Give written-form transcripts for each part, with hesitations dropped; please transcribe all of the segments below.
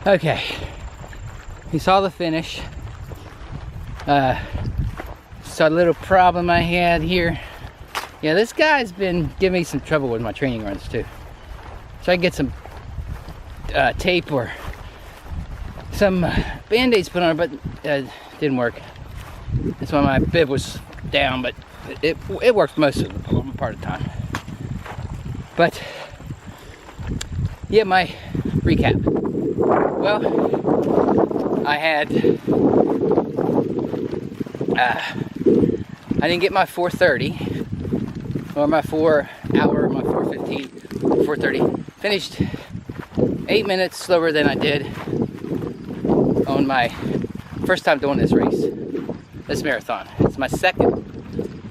Okay, you saw the finish. Saw a little problem I had here. Yeah, this guy's been giving me some trouble with my training runs too. So I can get some tape or some band-aids put on it, but didn't work. That's why my bib was down, but it worked most of the part of the time. But yeah, my recap. Well, I had I didn't get my 4:30 or my 4 hour, my 4:15, 4:30. Finished 8 minutes slower than I did on my first time doing this race, this marathon. It's my second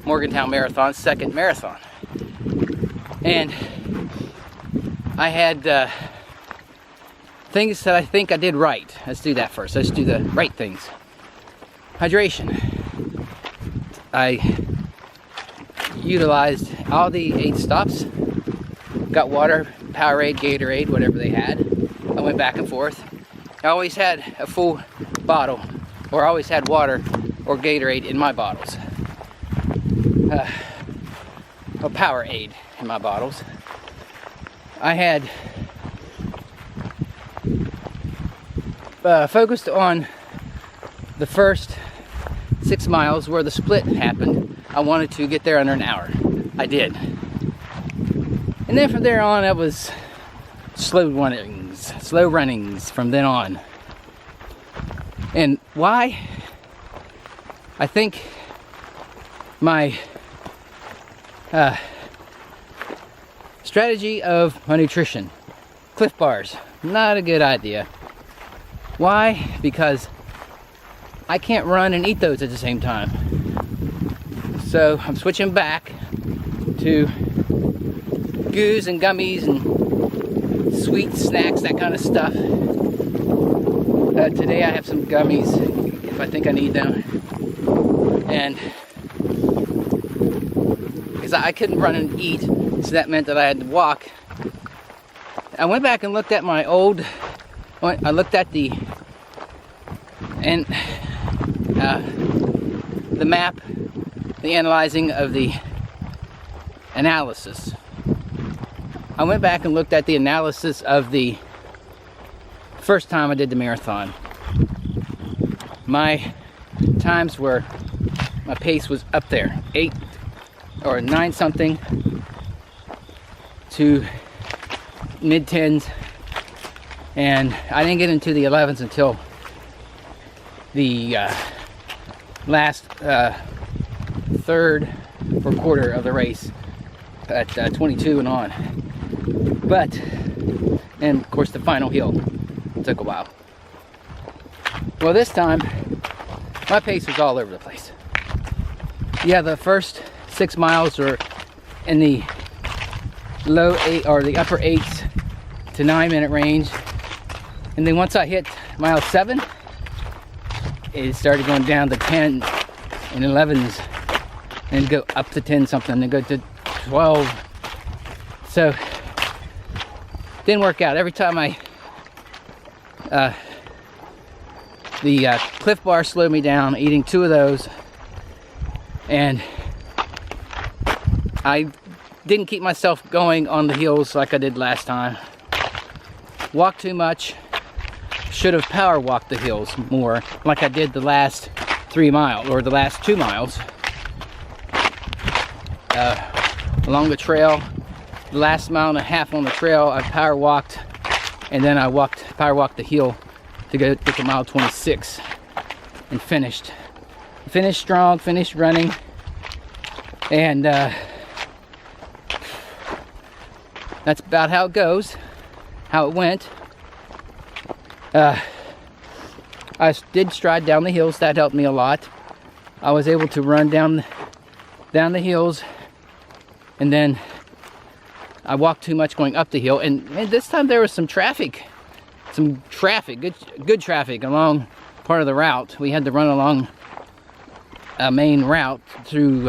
Morgantown marathon, second marathon. And I had things that I think I did right. Let's do that first. Let's do the right things. Hydration. I utilized all the 8 stops. Got water, Powerade, Gatorade, whatever they had. I went back and forth. I always had a full bottle, or I always had water or Gatorade in my bottles. A Powerade in my bottles. I had focused on the first 6 miles where the split happened. I wanted to get there under an hour. I did. And then from there on, I was slow runnings from then on. And why? I think my strategy of my nutrition, Cliff Bars, not a good idea. Why? Because I can't run and eat those at the same time. So I'm switching back to goos and gummies and sweet snacks, that kind of stuff. Today I have some gummies if I think I need them. And because I couldn't run and eat, so that meant that I had to walk. I went back and looked at my old, I looked at the map, the analyzing of the analysis. I went back and looked at the analysis of the first time I did the marathon. My times were, my pace was up there, 8 or 9 something to mid-10s, and I didn't get into the 11s until the last third or quarter of the race at 22 and on. But, and of course the final hill took a while. Well, this time my pace was all over the place. Yeah, the first 6 miles were in the low 8 or the upper 8s to 9 minute range, and then once I hit mile 7, it started going down to 10 and 11s and go up to 10 something and go to 12. So didn't work out. Every time the Cliff Bar slowed me down, eating 2 of those, and I didn't keep myself going on the hills like I did last time. Walked too much. Should have power walked the hills more like I did the last 3 miles or the last 2 miles along the trail. The last mile and a half on the trail I power walked, and then I power walked the hill to go get to mile 26 and finished strong, finished running, and that's about how it goes, how it went. I did stride down the hills. That helped me a lot. I was able to run down the hills, and then I walked too much going up the hill. And this time there was some traffic, good traffic along part of the route. We had to run along a main route through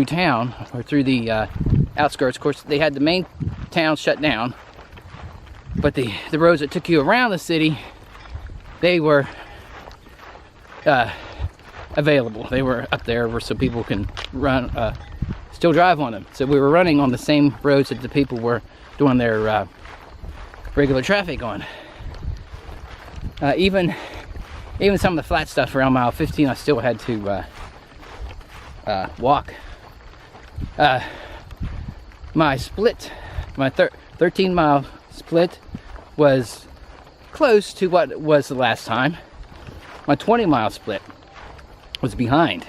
town, or through the outskirts. Of course, they had the main town shut down, but the roads that took you around the city they were available. They were up there so people can run, still drive on them. So we were running on the same roads that the people were doing their regular traffic on. Even some of the flat stuff around mile 15, I still had to walk. My split, my 13-mile split was close to what it was the last time. My 20-mile split was behind,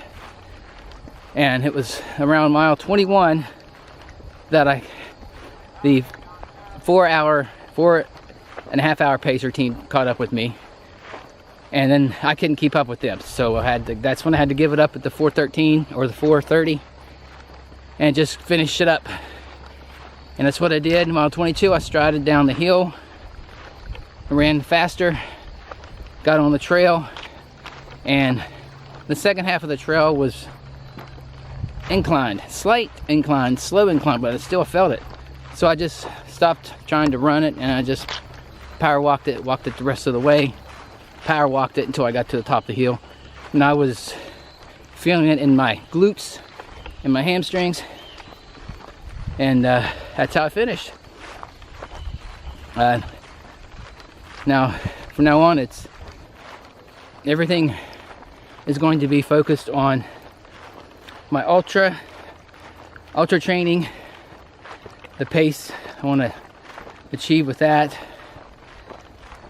and it was around mile 21 that the 4.5 hour pacer team caught up with me, and then I couldn't keep up with them, so that's when I had to give it up at the 4:13 or the 4:30 and just finish it up. And that's what I did. Mile 22, I strided down the hill, ran faster, got on the trail, and the second half of the trail was inclined, slight incline, slow incline, but I still felt it. So I just stopped trying to run it, and I just power walked it the rest of the way, power walked it until I got to the top of the hill. And I was feeling it in my glutes and my hamstrings, and that's how I finished. Now, from now on, everything is going to be focused on my ultra training, the pace I want to achieve with that.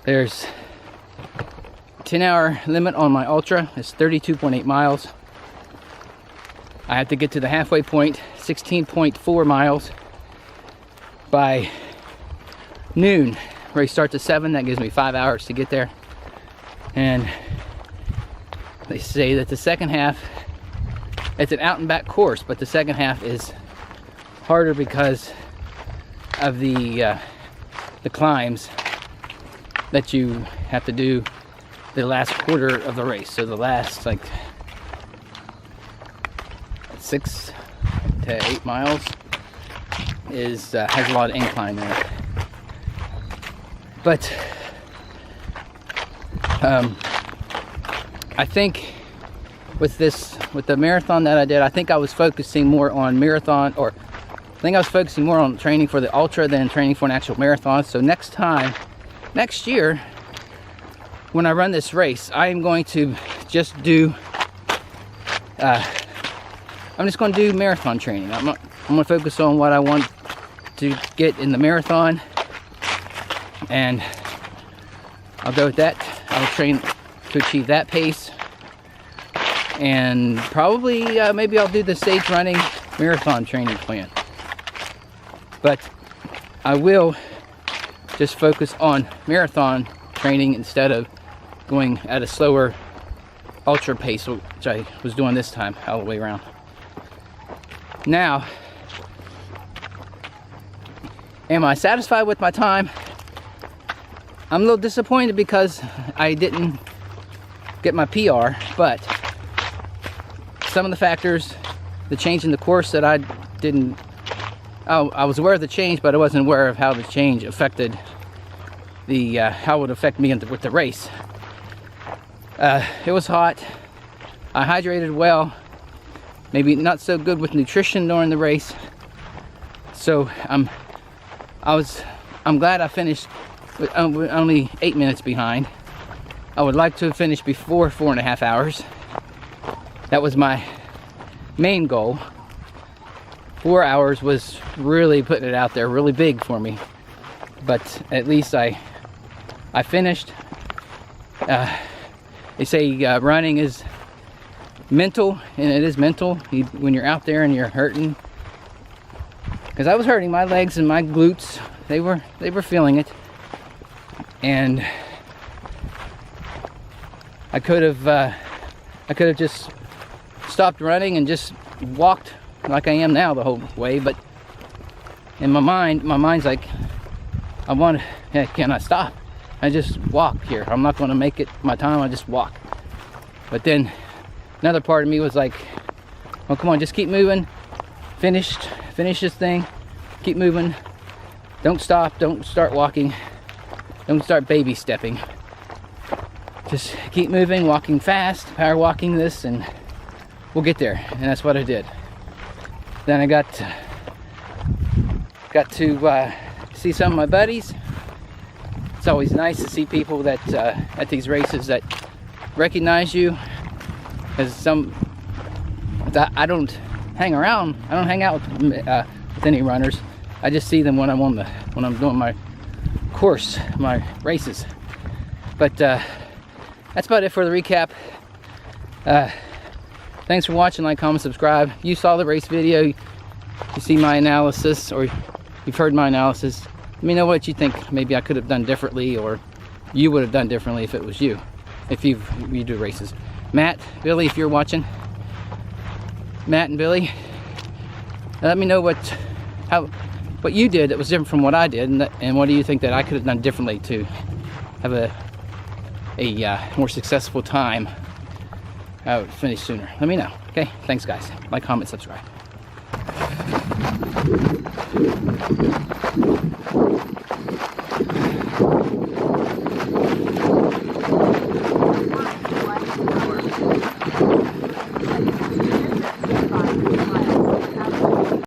There's 10-hour limit on my ultra. It's 32.8 miles. I have to get to the halfway point, 16.4 miles, by noon. Race starts at 7. That gives me 5 hours to get there. And they say that the second half, it's an out and back course, but the second half is harder because of the climbs that you have to do the last quarter of the race. So the last like 6 to 8 miles has a lot of incline in it. But I think with the marathon that I did, I think I was focusing more on marathon, or I think I was focusing more on training for the ultra than training for an actual marathon. So next year, when I run this race, I am going to just do I'm just going to do marathon training. I'm going to focus on what I want to get in the marathon, and I'll go with that. I'll train to achieve that pace, and probably maybe I'll do the stage running marathon training plan. But I will just focus on marathon training instead of going at a slower ultra pace, which I was doing this time all the way around. Now, am I satisfied with my time? I'm a little disappointed because I didn't get my PR, but some of the factors, the change in the course that I was aware of the change, but I wasn't aware of how the change affected how it would affect me with the race. It was hot. I hydrated well. Maybe not so good with nutrition during the race. So I'm glad I finished with only 8 minutes behind. I would like to have finished before 4.5 hours. That was my main goal. 4 hours was really putting it out there, really big for me. But at least I finished. They say running is mental, and it is mental when you're out there and you're hurting. Because I was hurting my legs and my glutes. They were feeling it, and I could have just stopped running and just walked like I am now the whole way. But in my mind's like, can I stop? I just walk here. I'm not going to make it my time. I just walk. But then another part of me was like, well, come on, just keep moving. Finish this thing. Keep moving. Don't stop. Don't start walking. Don't start baby stepping. just keep moving, walking fast, power walking this, and we'll get there. And that's what I did. Then I got to see some of my buddies. It's always nice to see people that at these races that recognize you. As I don't hang around. I don't hang out with any runners. I just see them when I'm doing my course, my races. But that's about it for the recap. Thanks for watching. Like, comment, subscribe. You saw the race video. You see my analysis, or you've heard my analysis. Let me know what you think. Maybe I could have done differently, or you would have done differently if it was you. If you do races. Matt, Billy, if you're watching, Matt and Billy, let me know what you did that was different from what I did, and what do you think that I could have done differently to have a more successful time, finish sooner. Let me know. Okay, thanks guys. Like, comment, subscribe.